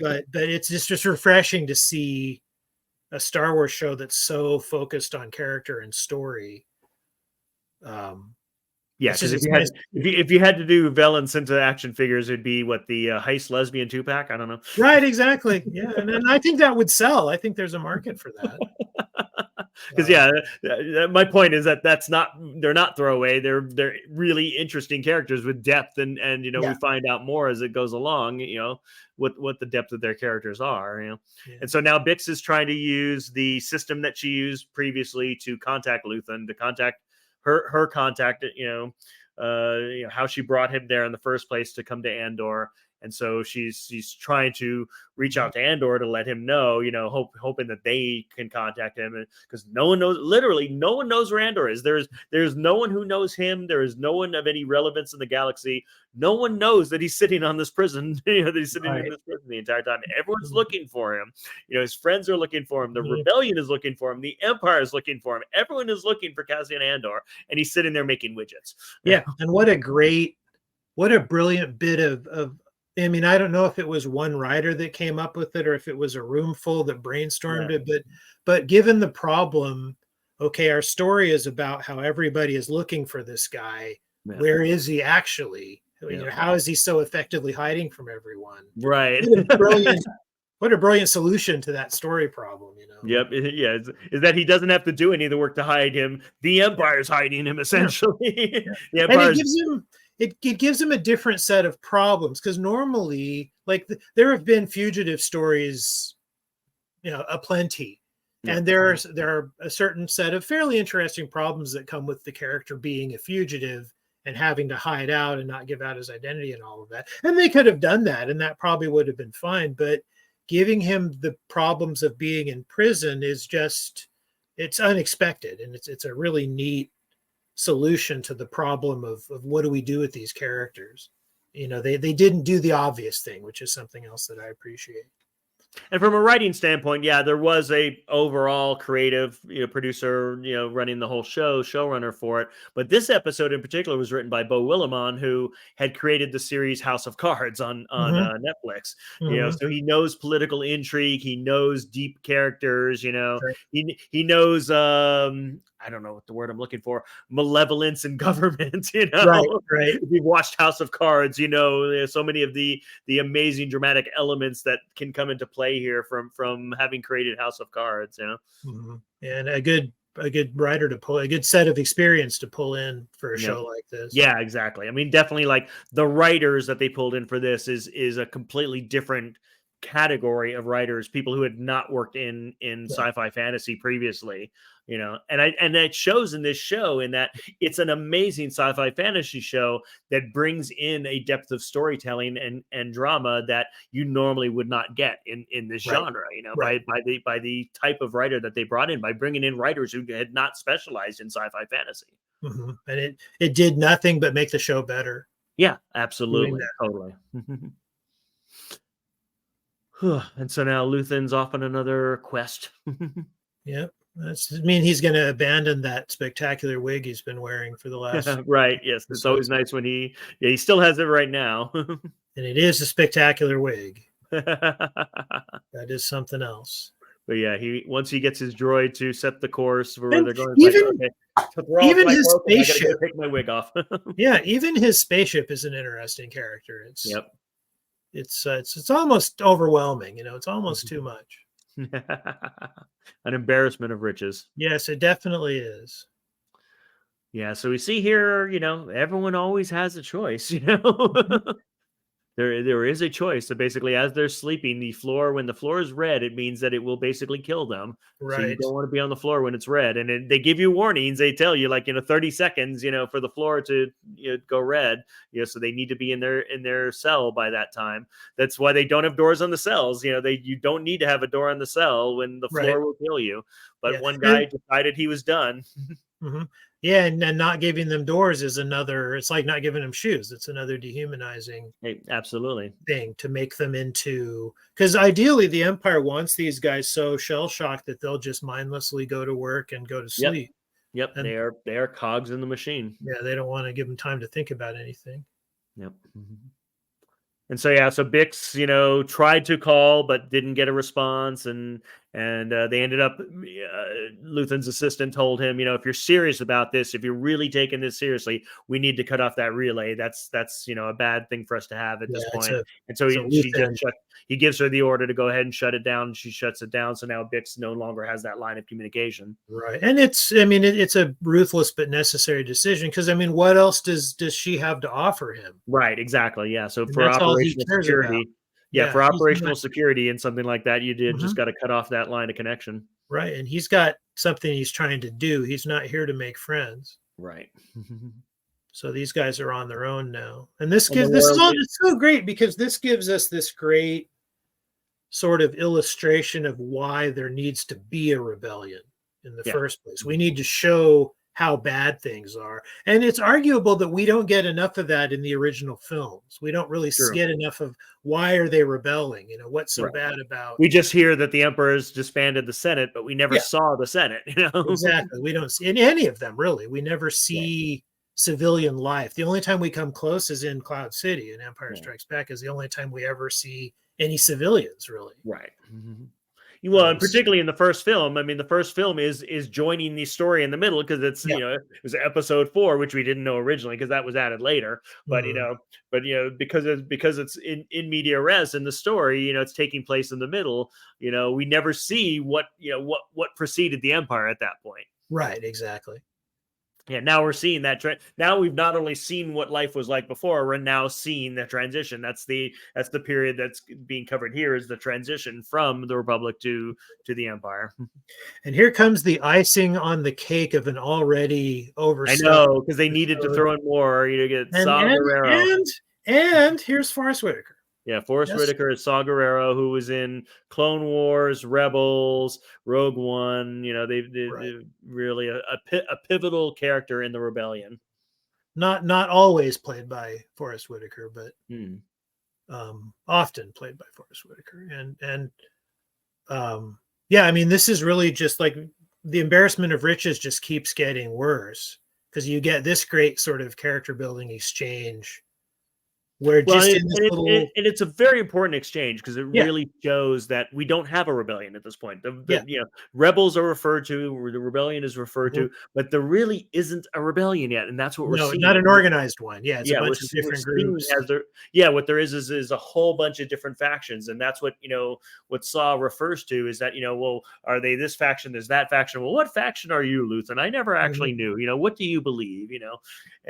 But it's just refreshing to see a Star Wars show that's so focused on character and story. Yeah, It's because just if it's you nice. had if you had to do villains into action figures, it'd be what the heist lesbian 2-pack. I don't know. Right, exactly. Yeah, and I think that would sell. I think there's a market for that. Because my point is that they're not throwaway. They're really interesting characters with depth, and we Yeah, find out more as it goes along. What the depth of their characters are. yeah, And so now Bix is trying to use the system that she used previously to contact Luthen, to contact her contact. How she brought him there in the first place to come to Andor. And so she's trying to reach out to Andor to let him know, hoping that they can contact him, because no one knows. Literally, no one knows where Andor is. There's no one who knows him. There is no one of any relevance in the galaxy. No one knows that he's sitting on this prison. That he's sitting in this prison the entire time. Everyone's looking for him. His friends are looking for him. The rebellion is looking for him. The Empire is looking for him. Everyone is looking for Cassian Andor, and he's sitting there making widgets. Yeah, and what a brilliant bit of. I mean, I don't know if it was one writer that came up with it or if it was a room full that brainstormed it, but given the problem, okay, our story is about how everybody is looking for this guy. Yeah. Where is he actually? Yeah. How is he so effectively hiding from everyone? Right. What a brilliant solution to that story problem, Yep. Yeah. Is that he doesn't have to do any of the work to hide him. The Empire's hiding him, essentially. Yeah. The Empire's... And it gives him a different set of problems, because normally, like, there have been fugitive stories, aplenty. Yeah. And there are a certain set of fairly interesting problems that come with the character being a fugitive and having to hide out and not give out his identity and all of that. And they could have done that, and that probably would have been fine. But giving him the problems of being in prison is it's unexpected, and it's a really neat solution to the problem of what do we do with these characters. They didn't do the obvious thing, which is something else that I appreciate. And from a writing standpoint, yeah, there was a overall creative, producer, running the whole showrunner for it. But this episode in particular was written by Beau Willimon, who had created the series House of Cards on Netflix. So he knows political intrigue, he knows deep characters. Right. He knows I don't know what the word I'm looking for, malevolence in government. Right. If you've watched House of Cards, there's so many of the amazing dramatic elements that can come into play here from having created House of Cards. And a good writer to pull, a good set of experience to pull in for a show like this. Yeah, exactly. I mean, definitely, like, the writers that they pulled in for this is a completely different category of writers, people who had not worked in sci-fi fantasy previously, and it shows in this show, in that it's an amazing sci-fi fantasy show that brings in a depth of storytelling and drama that you normally would not get in this genre, by the type of writer that they brought in, by bringing in writers who had not specialized in sci-fi fantasy. And it did nothing but make the show better. Yeah, absolutely. Totally. And so now Luthen's off on another quest. Yep. I mean, he's going to abandon that spectacular wig he's been wearing for the last... Right, yes. It's always nice when he still has it right now. And it is a spectacular wig. That is something else. But yeah, once he gets his droid to set the course for where they're going, even his spaceship, take my wig off. Yeah, even his spaceship is an interesting character. It's almost overwhelming. It's almost too much. An embarrassment of riches. Yes, it definitely is. Yeah, so we see here, everyone always has a choice. There is a choice. So basically, as they're sleeping, when the floor is red, it means that it will basically kill them. Right. So you don't want to be on the floor when it's red. And they give you warnings. They tell you, like, 30 seconds, for the floor to go red. So they need to be in their cell by that time. That's why they don't have doors on the cells. You don't need to have a door on the cell when the floor will kill you. But one guy decided he was done. Hmm. Yeah, and not giving them doors is another. It's like not giving them shoes. It's another dehumanizing Hey, absolutely. thing to make them into. Because ideally, the Empire wants these guys so shell shocked that they'll just mindlessly go to work and go to Yep. sleep, Yep. and They are cogs in the machine. yeah, they don't want to give them time to think about anything. Yep. And so yeah, so Bix, tried to call but didn't get a response, and they ended up. Luthen's assistant told him, if you're serious about this, if you're really taking this seriously, we need to cut off that relay. That's a bad thing for us to have at Yeah, this it's point. a And so it's a she just Luthen. shut. He gives her the order to go ahead and shut it down. She shuts it down. So now Bix no longer has that line of communication. Right. And it's a ruthless but necessary decision because what else does she have to offer him? Right, exactly. Yeah. So And for that's all he operational cares about. security, yeah, Yeah, for he's not operational security and something like that, you did just mhm, got to cut off that line of connection. right. And he's got something he's trying to do. He's not here to make friends. Right. So these guys are on their own now. And this And the gives this is all loyalty. it's so great because this gives us this great sort of illustration of why there needs to be a rebellion in the Yeah. first place. We need to show how bad things are. And it's arguable that we don't get enough of that in the original films. We don't really True. get enough of why are they rebelling? What's so Right. bad about We just hear that the emperor's disbanded the Senate, but we never Yeah, saw the Senate. exactly. We don't see in any of them really. We never Right. see civilian life. The only time we come close is in Cloud City and Empire Yeah. Strikes Back is the only time we ever see any civilians really. Right. Well, and Um, particularly in the first film, I mean, the first film is joining the story in the middle because it's yeah. it was episode 4, which we didn't know originally because that was added later. But Mhm. because it's in media res in the story, it's taking place in the middle. We never see what preceded the empire at that point. Right, exactly. Yeah, now we're seeing that trend. Now we've not only seen what life was like before, we're now seeing the transition. That's the period that's being covered here is the transition from the Republic to the Empire. And here comes the icing on the cake of an already I overstuffed know because they needed to episode. throw in more. Get And Saw and Gerrero. and and here's Forrest Whitaker. Yeah, Forrest Yes. Whitaker is Saw Gerrero, who was in Clone Wars, Rebels, Rogue One. Right. They really a pivotal character in the rebellion. Not always played by Forrest Whitaker, but Hmm. often played by Forrest Whitaker. And yeah, this is really just like the embarrassment of riches just keeps getting worse because you get this great sort of character building exchange where Well, just in this little and it's a very important exchange because it yeah, really shows that we don't have a rebellion at this point. yeah, Rebels are referred to, or the rebellion is referred mhm. to, but there really isn't a rebellion yet, and that's what we're No, seeing. not an organized one. Yeah, it's a Yeah, bunch of we're different seeing groups. as there. Yeah, what there is a whole bunch of different factions, and that's what Saw refers to is that well, are they this faction? There's that faction. Well, what faction are you, Luthen? I never Mhm. actually knew. What do you believe?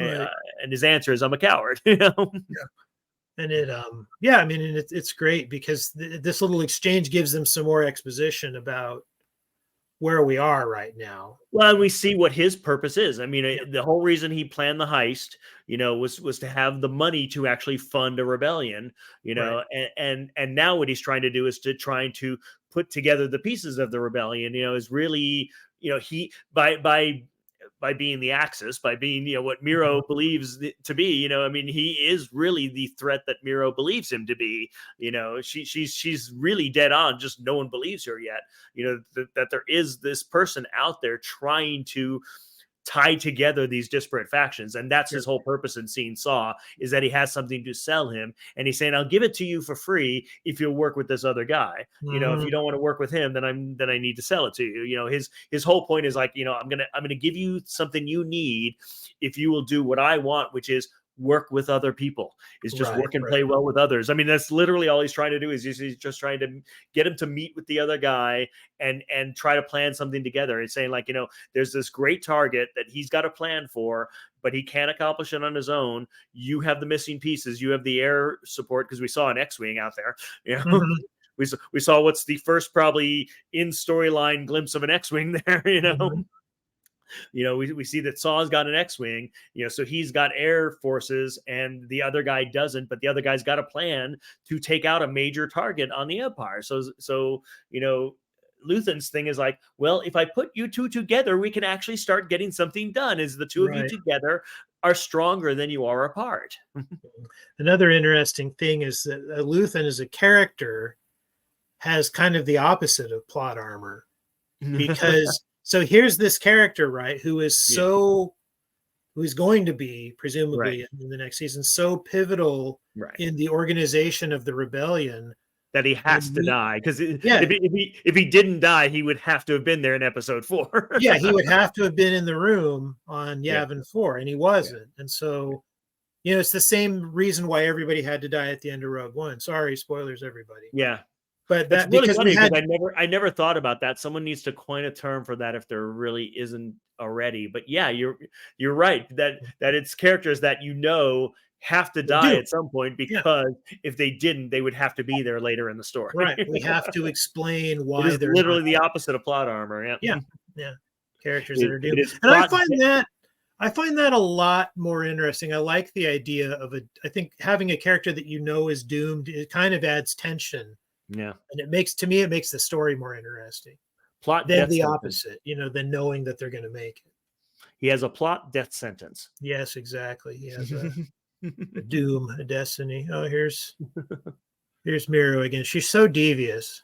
Right. And his answer is, I'm a coward. And yeah, and it's great because this little exchange gives them some more exposition about where we are right now. Well, and we see what his purpose is. I mean, Yeah, the whole reason he planned the heist, was to have the money to actually fund a rebellion. right. And now what he's trying to do is to trying to put together the pieces of the rebellion. Is really, he by being the Axis, by being what Mhm. Miro believes to be. I mean, he is really the threat that Miro believes him to be. She's really dead on. Just no one believes her yet. That there is this person out there trying to tie together these disparate factions, and that's Yeah. his whole purpose in seeing Saw is that he has something to sell him, and he's saying, "I'll give it to you for free if you'll work with this other guy. If Mhm. you don't want to work with him, then I need to sell it to you." His whole point is like, I'm gonna give you something you need if you will do what I want, which is work with other people, is just Right, work and right. play well with others. I mean, that's literally all he's trying to do is he's just trying to get him to meet with the other guy and try to plan something together. It's saying like, there's this great target that he's got a plan for, but he can't accomplish it on his own. You have the missing pieces. You have the air support because we saw an X-wing out there. You know, Mhm. we saw what's the first probably in storyline glimpse of an X-wing there. Mhm. We see that Saw's got an X-wing, so he's got air forces, and the other guy doesn't. But the other guy's got a plan to take out a major target on the Empire. So Luthen's thing is like, well, if I put you two together, we can actually start getting something done. Is the two of you Right. together are stronger than you are apart. Another interesting thing is that Luthen as a character has kind of the opposite of plot armor, because so here's this character, right, who is Yeah. so who's going to be presumably Right. in the next season so pivotal Right. in the organization of the rebellion That he has to die, because yeah, if he didn't die, he would have to have been there in episode 4. yeah, he would have to have been in the room on Yeah. Yavin 4, and he wasn't. And so, you know, it's the same reason why everybody had to die at the end of Rogue One. Sorry, spoilers, everybody. Yeah. But It's that really because funny we because had I never thought about that. Someone needs to coin a term for that if there really isn't already. But yeah, you're right that it's characters that have to die do. at some point, Yeah, because if they didn't, they would have to be there later in the story. right. We have to explain It why is they're not. literally the opposite of plot armor. Yeah. Yeah, yeah. Characters that are It doomed. is And plot. I find that a lot more interesting. I like the idea of I think having a character that you know is doomed, it kind of adds tension. Yeah. And it makes the story more interesting Plot than death the sentence. opposite, you know, than knowing that they're going to make it. He has a plot death sentence. Yes, exactly. He has a doom, a destiny. Oh, here's Miro again. She's so devious.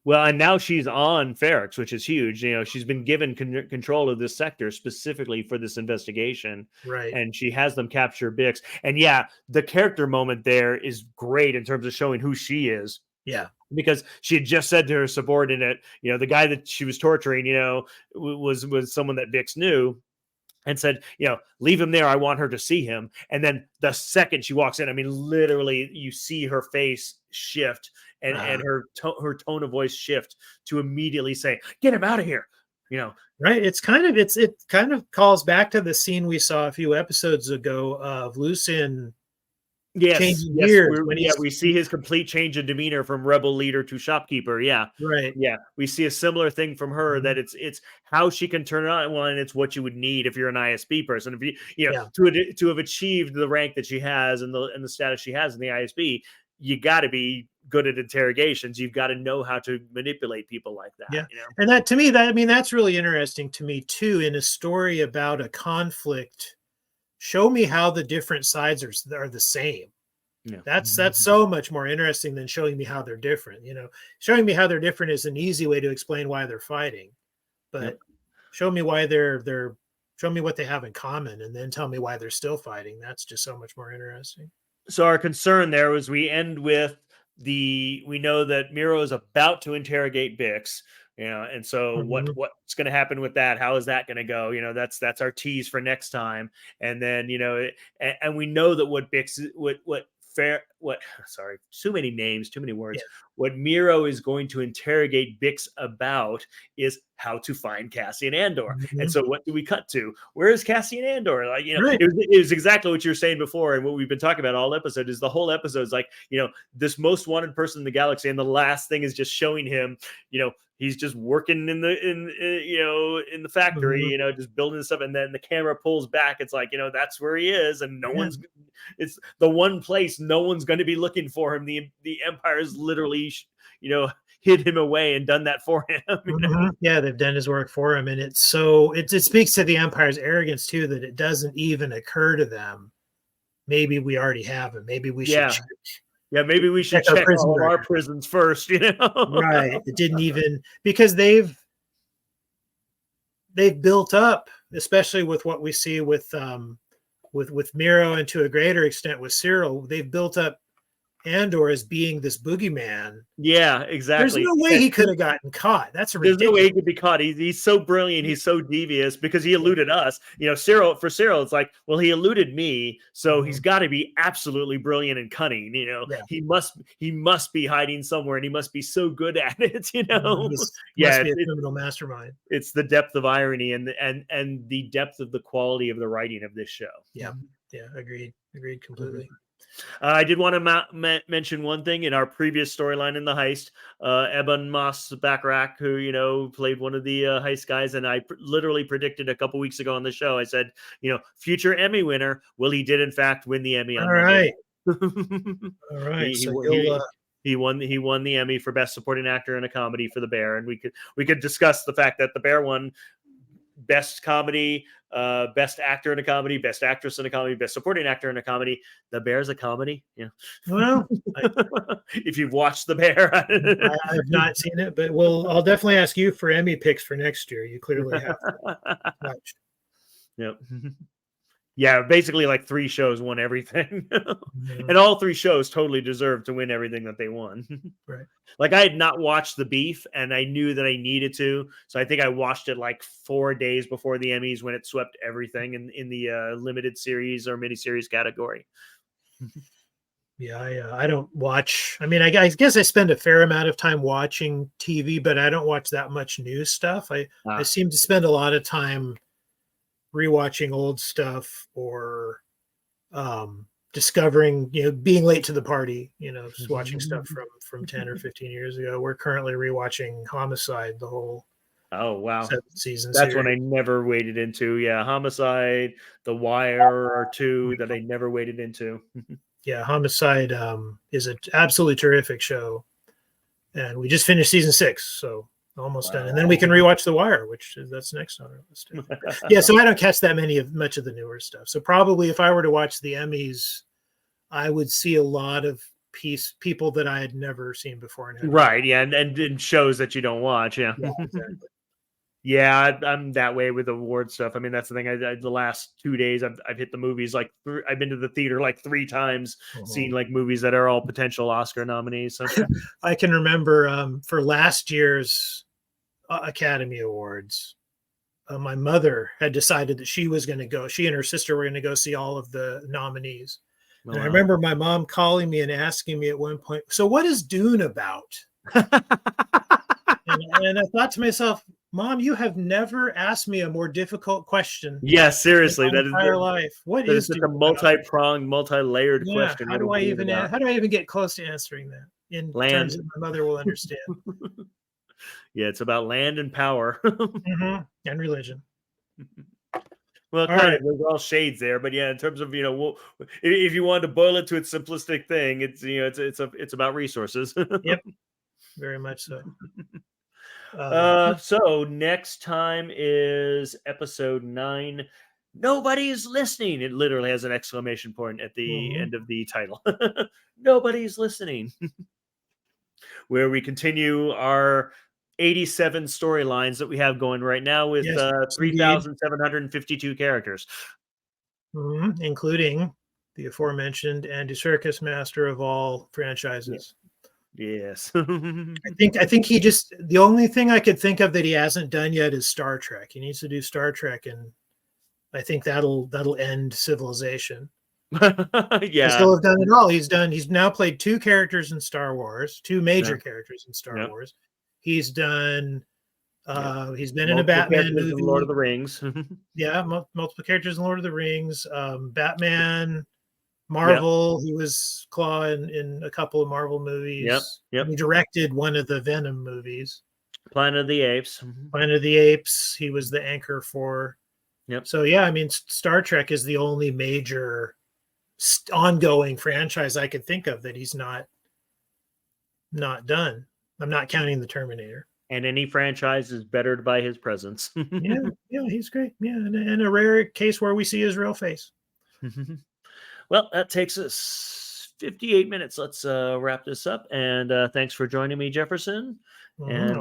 Well, and now she's on Ferrex, which is huge. You know, she's been given control of this sector specifically for this investigation, Right. and she has them capture Bix. And yeah, the character moment there is great in terms of showing who she is. Yeah. Because she had just said to her subordinate, you know, the guy that she was torturing, you know, was someone that Bix knew, and said, you know, leave him there. I want her to see him. And then the second she walks in, I mean, literally, you see her face shift and her tone of voice shift to immediately say, "Get him out of here." You know, right. It kind of calls back to the scene we saw a few episodes ago of Lucien. Yes, gears we see his complete change in demeanor from rebel leader to shopkeeper. Yeah, right. Yeah, we see a similar thing from her, that it's how she can turn it on. Well, and it's what you would need if you're an ISB person. If you know to have achieved the rank that she has and the status she has in the ISB, you got to be good at interrogations. You've got to know how to manipulate people like that. Yeah, you know? And that to me, that's really interesting to me too. In a story about a conflict, show me how the different sides are the same. Yeah. That's so much more interesting than showing me how they're different. You know, showing me how they're different is an easy way to explain why they're fighting, but show me why show me what they have in common, and then tell me why they're still fighting. That's just so much more interesting. So our concern there was we end with we know that Miro is about to interrogate Bix. You know, and so what's going to happen with that? How is that going to go? You know, that's our tease for next time. And then, you know, and we know that what Bix, sorry, too many names, too many words. Yeah. What Miro is going to interrogate Bix about is how to find Cassian Andor. And so what do we cut to? Where is Cassian Andor? Like, you know, it was exactly what you were saying before. And what we've been talking about all episode is the whole episode is like, you know, this most wanted person in the galaxy. And the last thing is just showing him, you know, he's just working in the factory, you know, just building stuff. And then the camera pulls back. It's like, you know, that's where he is. And it's the one place no one's going to be looking for him. The Empire's literally, you know, hid him away and done that for him. You know? Yeah, they've done his work for him. And it speaks to the Empire's arrogance too, that it doesn't even occur to them. Maybe we already have him. Maybe we should check. Yeah, maybe we should check all of our prisons first, you know? Right. It didn't even, because they've built up, especially with what we see with Miro, and to a greater extent with Cyril, they've built up Andor as being this boogeyman. Yeah, exactly. There's no way he could have gotten caught. That's ridiculous. There's no way he could be caught. He's so brilliant. He's so devious because he eluded us. You know, Cyril, it's like, well, he eluded me, so he's got to be absolutely brilliant and cunning. You know, he must be hiding somewhere, and he must be so good at it. You know, must be a criminal mastermind. It's the depth of irony and the depth of the quality of the writing of this show. Yeah, agreed completely. I did want to mention one thing in our previous storyline in the heist. Eben Moss Backrack, who, you know, played one of the heist guys, and I literally predicted a couple weeks ago on the show. I said, you know, future Emmy winner. Well, he did in fact win the Emmy. All right. All right. He won the Emmy for Best Supporting Actor in a Comedy for The Bear, and we could discuss the fact that The Bear won Best Comedy, Best Actor in a Comedy, Best Actress in a Comedy, Best Supporting Actor in a Comedy. The Bear's a comedy. Yeah. Well, if you've watched The Bear, I have not seen it, but I'll definitely ask you for Emmy picks for next year. You clearly have watched. Yep. Yeah, basically like 3 shows won everything. Yeah. And all 3 shows totally deserved to win everything that they won. Right. Like I had not watched The Beef and I knew that I needed to. So I think I watched it like 4 days before the Emmys when it swept everything in the limited series or miniseries category. Yeah, I don't watch. I mean, I guess I spend a fair amount of time watching TV, but I don't watch that much news stuff. I seem to spend a lot of time rewatching old stuff or discovering, being late to the party, just watching stuff from 10 or 15 years ago. We're currently rewatching Homicide, the whole Oh wow, 7-season that's series. one I never waded into. Yeah, Homicide, The Wire are 2 that I never waded into. Yeah, Homicide is an absolutely terrific show, and we just finished season 6, so almost done. And then we can rewatch The Wire, that's next on our list. Yeah, so I don't catch that much of the newer stuff. So probably if I were to watch the Emmys, I would see a lot of people that I had never seen before. Right, yeah, and shows that you don't watch. Yeah, exactly. Yeah, I'm that way with award stuff. I mean, that's the thing. The last 2 days, I've hit the movies like I've been to the theater like 3 times, seen like movies that are all potential Oscar nominees. So I can remember for last year's Academy Awards, my mother had decided that she was going to go. She and her sister were going to go see all of the nominees. Oh, and wow. I remember my mom calling me and asking me at one point, "So what is Dune about?" and I thought to myself, Mom, you have never asked me a more difficult question. Yeah, seriously, in my entire life. What is a multi-pronged, multi-layered question? How do I even get close to answering that in terms that my mother will understand? Yeah, it's about land and power. And religion. Well, kind of. There's all shades there, but yeah, in terms of if you wanted to boil it to its simplistic thing, it's about resources. Yep, very much so. So next time is episode 9. Nobody's listening. It literally has an exclamation point at the end of the title. Nobody's listening. Where we continue our 87 storylines that we have going right now with 3,752 characters. Including the aforementioned Andy Serkis, master of all franchises. Yes. I think he just, the only thing I could think of that he hasn't done yet is Star Trek. He needs to do Star Trek, and I think that'll end civilization. Yeah. He'll have done it all. He's now played 2 characters in Star Wars, 2 major characters in Star Wars. He's done he's been in a Batman movie, Lord of the Rings. Yeah, multiple characters in Lord of the Rings, Batman, Marvel. He was Claw in a couple of Marvel movies. Yep. He directed one of the Venom movies. Planet of the Apes. Planet of the Apes. He was the anchor for. Yep. So yeah, I mean, Star Trek is the only major ongoing franchise I could think of that he's not done. I'm not counting the Terminator. And any franchise is bettered by his presence. yeah, he's great. Yeah, and a rare case where we see his real face. Well, that takes us 58 minutes. Let's wrap this up. And thanks for joining me, Jefferson. And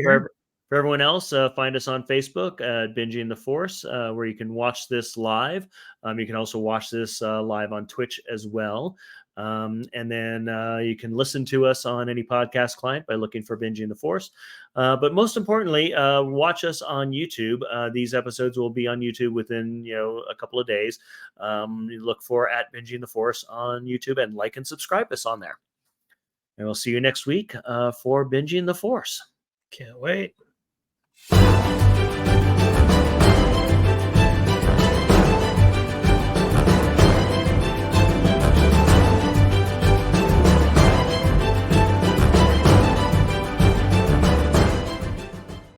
for everyone else, find us on Facebook at Binging the Force, where you can watch this live. You can also watch this live on Twitch as well. And then you can listen to us on any podcast client by looking for Binging the Force. But most importantly, watch us on YouTube. These episodes will be on YouTube within a couple of days. You look for at Binging the Force on YouTube and like and subscribe us on there. And we'll see you next week for Binging the Force. Can't wait.